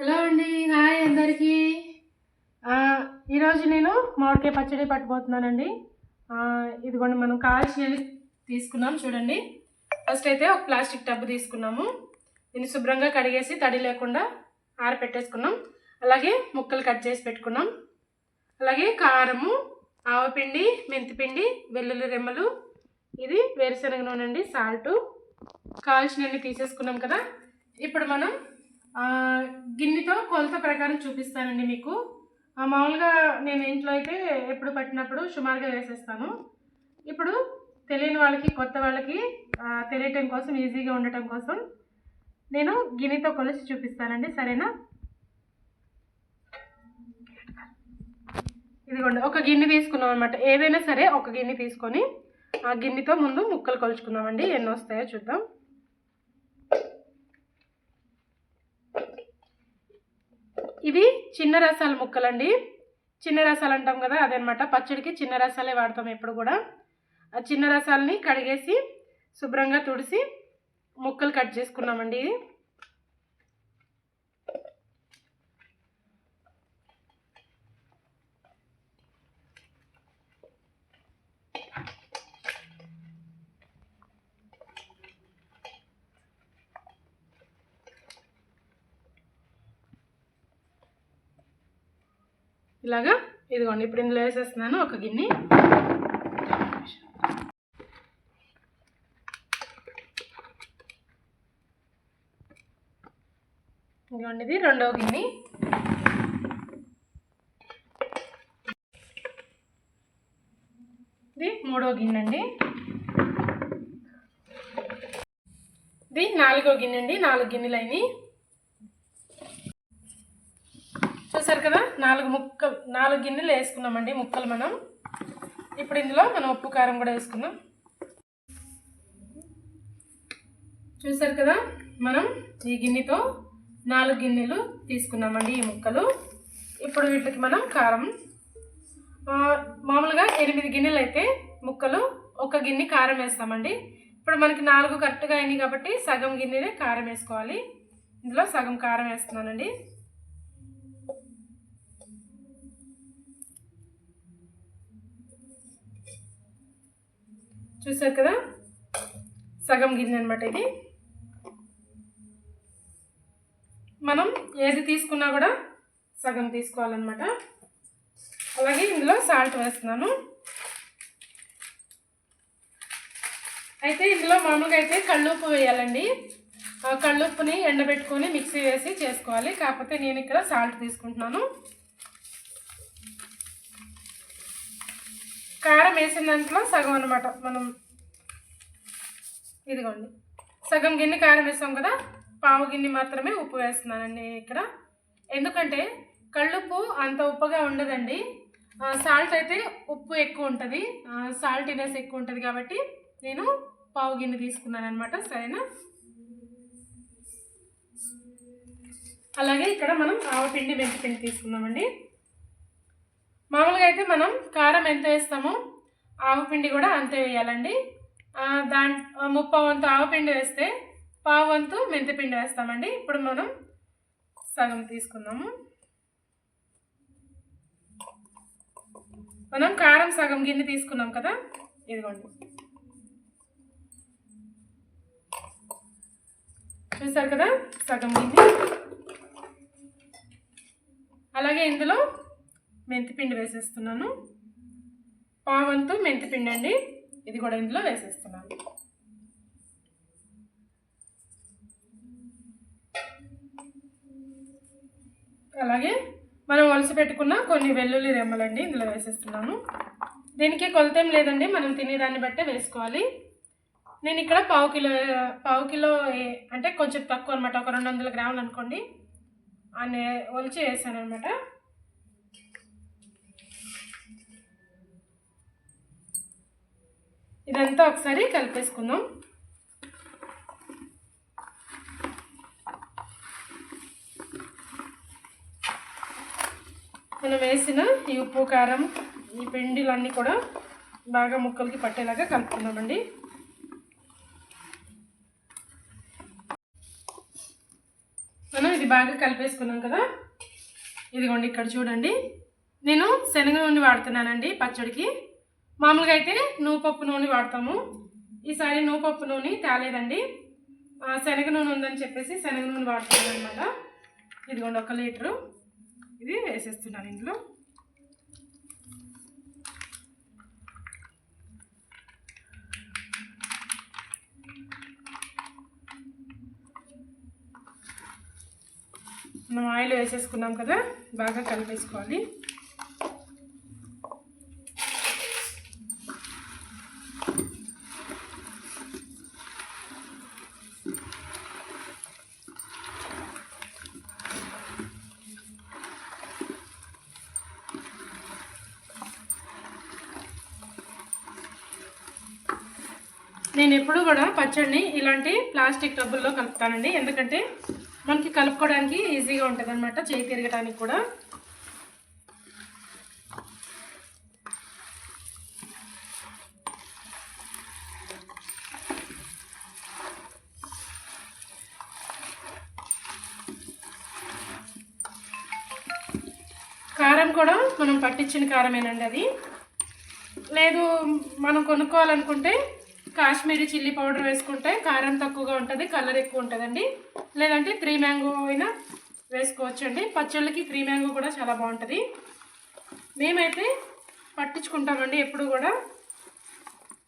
Hello అండి, hi అందరికీ. ఈరోజు నేను మామిడికాయ పచ్చడి పట్టబోతున్నానండి. ఇదిగోండి, మనం కాల్చినవి తీసుకున్నాం చూడండి. ఫస్ట్ అయితే ఒక ప్లాస్టిక్ టబ్ తీసుకున్నాము. దీన్ని శుభ్రంగా కడిగేసి తడి లేకుండా ఆరపెట్టేసుకున్నాం. అలాగే ముక్కలు కట్ చేసి పెట్టుకున్నాం. అలాగే కారము, ఆవపిండి, మెంతిపిండి, వెల్లుల్లి రెమ్మలు, ఇది వేరుశనగ నూనె అండి, సాల్టు, కాల్చినవి తీసేసుకున్నాం కదా. ఇప్పుడు మనం గిన్నెతో కొలత ప్రకారం చూపిస్తానండి మీకు. మామూలుగా నేను ఇంట్లో అయితే ఎప్పుడు పట్టినప్పుడు సుమారుగా వేసేస్తాను. ఇప్పుడు తెలియని వాళ్ళకి, కొత్త వాళ్ళకి తెలియటం కోసం, ఈజీగా ఉండటం కోసం నేను గిన్నెతో కొలిచి చూపిస్తానండి, సరేనా? ఇదిగోండి, ఒక గిన్నె తీసుకున్నాం అనమాట. ఏదైనా సరే ఒక గిన్నె తీసుకొని ఆ గిన్నెతో ముందు ముక్కలు కొలుచుకుందామండి. ఎన్ని వస్తాయో చూద్దాం. ఇవి చిన్న రసాల ముక్కలండి. చిన్న రసాలు అంటాం కదా, అదనమాట. పచ్చడికి చిన్న రసాలే వాడతాం ఎప్పుడు కూడా. ఆ చిన్న రసాలని కడిగేసి శుభ్రంగా తుడిసి ముక్కలు కట్ చేసుకున్నామండి. ఇలాగా ఇదిగోండి, ఇప్పుడు ఇందులో వేసేస్తున్నాను ఒక గిన్నె. ఇదిగోండి, ఇది రెండవ గిన్నె. ఇది మూడవ గిన్నె అండి. ఇది నాలుగో గిన్నె అండి. 4 గిన్నెలు అయినాయి. చూసారు కదా, 4 గిన్నెలు వేసుకున్నామండి ముక్కలు మనం. ఇప్పుడు ఇందులో మనం ఉప్పు కారం కూడా వేసుకున్నాం. చూసారు కదా, మనం ఈ గిన్నెతో 4 గిన్నెలు తీసుకున్నామండి ఈ ముక్కలు. ఇప్పుడు వీటికి మనం కారం, మామూలుగా 8 గిన్నెలు అయితే ముక్కలు, ఒక గిన్నె కారం వేస్తామండి. ఇప్పుడు మనకి 4 కరెక్ట్గా అయినాయి కాబట్టి సగం గిన్నెనే కారం వేసుకోవాలి. ఇందులో సగం కారం వేస్తున్నానండి. చూసారు కదా, సగం గిన్నె అనమాట ఇది. మనం ఏది తీసుకున్నా కూడా సగం తీసుకోవాలన్నమాట. అలాగే ఇందులో సాల్ట్ వేస్తున్నాను. అయితే ఇందులో మామూలుగా అయితే కళ్ళుప్పు వేయాలండి. కళ్ళుప్పుని ఎండబెట్టుకొని మిక్సీ వేసి చేసుకోవాలి. కాకపోతే నేను ఇక్కడ సాల్ట్ తీసుకుంటున్నాను. కారం వేసిన దాంట్లో సగం అనమాట. మనం ఇదిగోండి, సగం గిన్నె కారం వేసాం కదా, పావు గిన్నె మాత్రమే ఉప్పు వేస్తున్నానండి ఇక్కడ. ఎందుకంటే కళ్ళుప్పు అంత ఉప్పుగా ఉండదండి. సాల్ట్ అయితే ఉప్పు ఎక్కువ ఉంటుంది, సాల్టీనెస్ ఎక్కువ ఉంటుంది కాబట్టి నేను పావు గిన్నె తీసుకున్నాను అనమాట, సరేనా? అలాగే ఇక్కడ మనం ఆవపిండి, మెంతిపిండి తీసుకున్నామండి. మామూలుగా అయితే మనం కారం ఎంత వేస్తామో ఆవపిండి కూడా అంతే వేయాలండి. ముప్పావు వంతు ఆవపిండి వేస్తే పావు వంతు మెంతిపిండి వేస్తామండి. ఇప్పుడు మనం సగం తీసుకుందాము. మనం కారం సగం గిన్నె తీసుకున్నాం కదా, ఇదిగోండి. చూసారు కదా, సగం గిన్నె. అలాగే ఇందులో మెంతిపిండి వేసేస్తున్నాను. పావంతు మెంతిపిండి అండి, ఇది కూడా ఇందులో వేసేస్తున్నాను. అలాగే మనం వలసి పెట్టుకున్న కొన్ని వెల్లుల్లి రెమ్మలండి ఇందులో వేసేస్తున్నాను. దీనికి కొలతేం లేదండి, మనం తినేదాన్ని బట్టే వేసుకోవాలి. నేను ఇక్కడ పావు కిలో అంటే కొంచెం తక్కువ అనమాట, ఒక 200 గ్రాములు అనుకోండి, అని ఒలిచి వేసాను అనమాట. ఇదంతా ఒకసారి కలిపేసుకుందాం. మనం వేసిన ఈ ఉప్పు, కారం, ఈ పిండిలన్నీ కూడా బాగా ముక్కలకి పట్టేలాగా కలుపుకుందామండి. మనం ఇది బాగా కలిపేసుకున్నాం కదా. ఇదిగోండి ఇక్కడ చూడండి, నేను శనగ నూనె వాడుతున్నానండి పచ్చడికి. మామూలుగా అయితే నువ్వుపప్పు నూనె వాడతాము. ఈసారి నువ్వుపప్పు నూనె తేలేదండి, శనగ నూనె ఉందని చెప్పేసి శనగ నూనె వాడుతున్నాను అనమాట. ఇదిగోండి 1 లీటరు ఇది వేసేస్తున్నాను ఇందులో. మనం ఆయిల్ వేసేసుకున్నాం కదా, బాగా కలిపేసుకోవాలి. నేను ఎప్పుడు కూడా పచ్చడిని ఇలాంటి ప్లాస్టిక్ టబ్బుల్లో కలుపుతానండి, ఎందుకంటే మనకి కలుపుకోవడానికి ఈజీగా ఉంటుంది అనమాట, చేయి తిరగడానికి కూడా. కారం కూడా మనం పట్టించిన కారమేనండి అది. లేదు మనం కొనుక్కోవాలనుకుంటే కాశ్మీరీ చిల్లీ పౌడర్ వేసుకుంటే కారం తక్కువగా ఉంటుంది, కలర్ ఎక్కువ ఉంటుందండి. లేదంటే 3 మ్యాంగో అయినా వేసుకోవచ్చండి. పచ్చళ్ళకి 3 మ్యాంగో కూడా చాలా బాగుంటుంది. మేమైతే పట్టించుకుంటామండి ఎప్పుడు కూడా.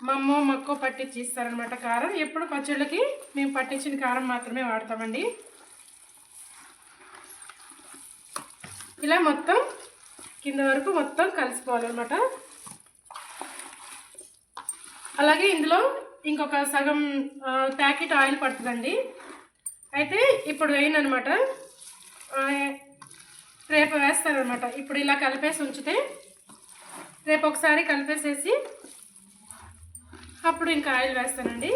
మా అమ్మ మక్కో పట్టించి ఇస్తారనమాట కారం. ఎప్పుడు పచ్చళ్ళకి మేము పట్టించిన కారం మాత్రమే వాడతామండి. ఇలా మొత్తం కింద వరకు మొత్తం కలిసిపోవాలన్నమాట. అలాగే ఇందులో ఇంకొక సగం ప్యాకెట్ ఆయిల్ పడుతుందండి. అయితే ఇప్పుడు వేయనమాట, రేపు వేస్తానమాట. ఇప్పుడు ఇలా కలిపేసి ఉంచితే రేపు ఒకసారి కలిపేసేసి అప్పుడు ఇంకా ఆయిల్ వేస్తానండి.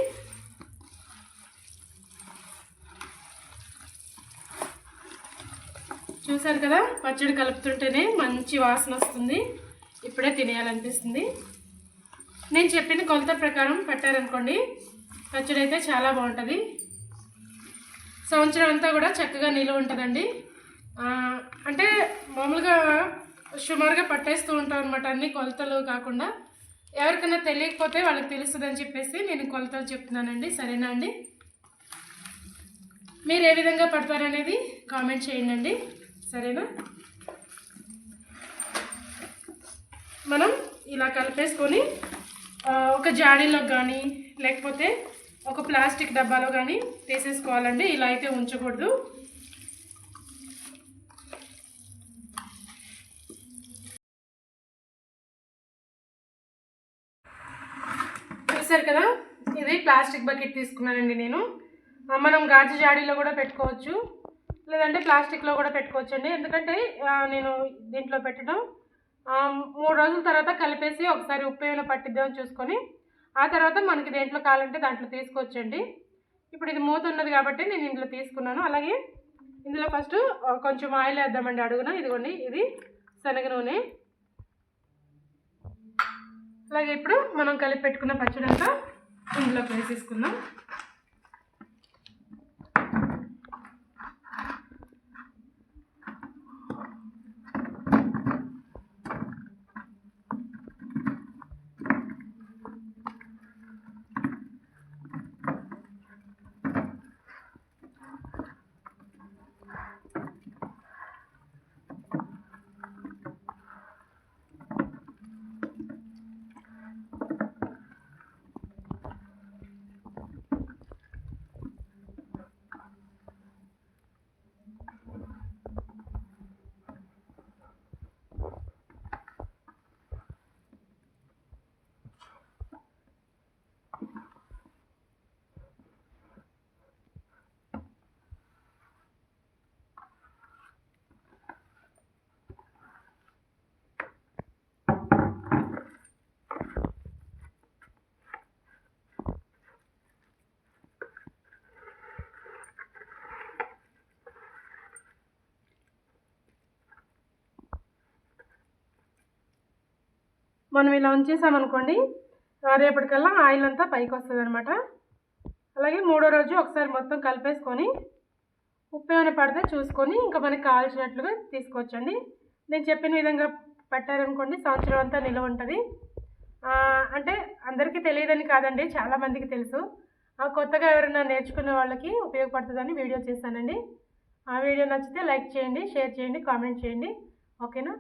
చూసారు కదా, పచ్చడి కలుపుతుంటేనే మంచి వాసన వస్తుంది, ఇప్పుడే తినేయాలనిపిస్తుంది. నేను చెప్పిన కొలత ప్రకారం పెట్టారనుకోండి పచ్చడి అయితే చాలా బాగుంటుంది. సంవత్సరం అంతా కూడా చక్కగా నిలువ ఉంటుందండి. అంటే మామూలుగా సుమారుగా పట్టేస్తూ ఉంటాం అనమాట, అన్ని కొలతలు కాకుండా. ఎవరికైనా తెలియకపోతే వాళ్ళకి తెలుస్తుందని చెప్పేసి నేను కొలతలు చెప్తున్నానండి. సరేనా అండి? మీరు ఏ విధంగా పడతారనేది కామెంట్ చేయండి. సరేనా? మనం ఇలా కలిపేసుకొని ఒక జాడీలో కానీ లేకపోతే ఒక ప్లాస్టిక్ డబ్బాలో కానీ తీసేసుకోవాలండి. ఇలా అయితే ఉంచకూడదు. చూసారు కదా, ఇది ప్లాస్టిక్ బకెట్ తీసుకున్నానండి నేను. మనం గాజు జాడీలో కూడా పెట్టుకోవచ్చు, లేదంటే ప్లాస్టిక్లో కూడా పెట్టుకోవచ్చు అండి. ఎందుకంటే నేను దీంట్లో పెట్టడం 3 రోజుల తర్వాత కలిపేసి ఒకసారి ఉప్పు ఏమైనా పట్టిద్దామని చూసుకొని ఆ తర్వాత మనకి దేంట్లో కావాలంటే దాంట్లో తీసుకోవచ్చండి. ఇప్పుడు ఇది మూత ఉన్నది కాబట్టి నేను ఇందులో తీసుకున్నాను. అలాగే ఇందులో ఫస్ట్ కొంచెం ఆయిల్ వేద్దామండి అడుగున. ఇదిగోండి, ఇది శనగ నూనె. అలాగే ఇప్పుడు మనం కలిపి పెట్టుకున్న పచ్చడి అంతా ఇందులోకి వేసేసుకుందాం. మనం ఇలా ఉంచేసామనుకోండి రేపటికల్లా ఆయిల్ అంతా పైకి వస్తుంది అనమాట. అలాగే 3వ రోజు ఒకసారి మొత్తం కలిపేసుకొని ఉప్పు ఏమైనా పడితే చూసుకొని ఇంకా మనకి కావాల్సినట్లుగా తీసుకోవచ్చండి. నేను చెప్పిన విధంగా పట్టారనుకోండి సంవత్సరం అంతా నిల్వ ఉంటుంది. అంటే అందరికీ తెలియదని కాదండి, చాలామందికి తెలుసు. కొత్తగా ఎవరైనా నేర్చుకునే వాళ్ళకి ఉపయోగపడుతుందని వీడియో చేశానండి. ఆ వీడియో నచ్చితే లైక్ చేయండి, షేర్ చేయండి, కామెంట్ చేయండి. ఓకేనా?